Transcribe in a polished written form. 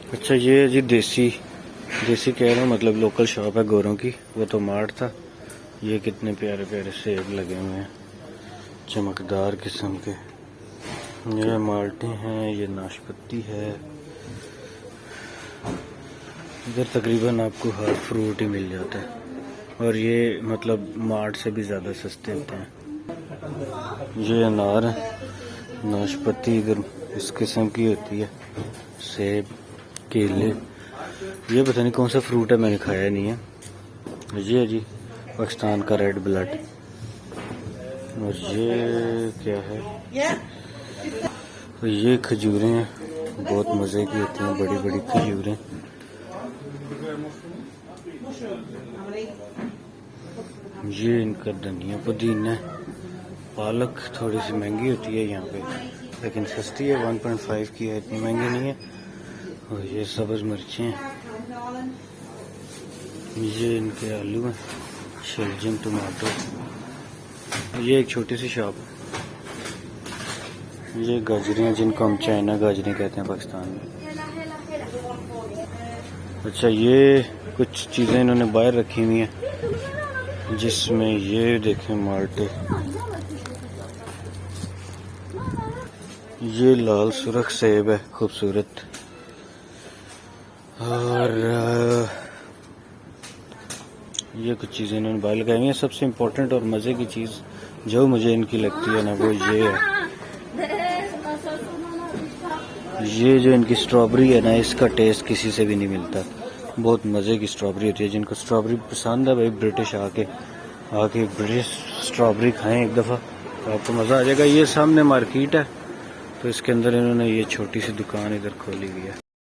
अच्छा ये जी देसी कह रहा हूँ, मतलब लोकल शॉप है गोरों की। वो तो मार्ट था। ये कितने प्यारे प्यारे सेब लगे हुए हैं, चमकदार किस्म के। ये माल्टे हैं, ये नाशपाती है। इधर तकरीबन आपको हर फ्रूट ही मिल जाता है, और ये मतलब मार्ट से भी ज़्यादा सस्ते होते हैं। ये अनार है, नाशपाती इधर इस किस्म की होती है, सेब, केले। ये पता नहीं कौन सा फ्रूट है, मैंने खाया नहीं है। ये है जी पाकिस्तान का रेड ब्लड। और ये क्या है, तो ये खजूरें हैं, बहुत मज़े की होती हैं, बड़ी बड़ी खजूरें। ये इनका धनिया पुदीना है। पालक थोड़ी सी महंगी होती है यहाँ पे, लेकिन सस्ती है, 1.5 की है, इतनी महंगी नहीं है। और ये सब्ज़ मिर्चें हैं। ये इनके आलू हैं, शलजम, टमाटो। ये एक छोटी सी शॉप है। ये गाजरें हैं, जिनको हम चाइना गाजरें कहते हैं पाकिस्तान में। अच्छा ये कुछ चीज़ें इन्होंने बाहर रखी हुई हैं, जिसमें ये देखें माल्टे। ये लाल सुरख सेब है, खूबसूरत। और ये कुछ चीज़ें इन्होंने बाहर लगाई हुई हैं। सबसे इम्पोर्टेंट और मज़े की चीज़ जो मुझे इनकी लगती है ना, वो ये है। ये जो इनकी स्ट्रॉबेरी है ना, इसका टेस्ट किसी से भी नहीं मिलता। बहुत मज़े की स्ट्रॉबेरी होती है। जिनको स्ट्रॉबेरी पसंद है भाई, ब्रिटिश आके ब्रिटिश स्ट्रॉबेरी खाएं एक दफ़ा, तो आपको मज़ा आ जाएगा। ये सामने मार्केट है, तो इसके अंदर इन्होंने ये छोटी सी दुकान इधर खोली हुई है।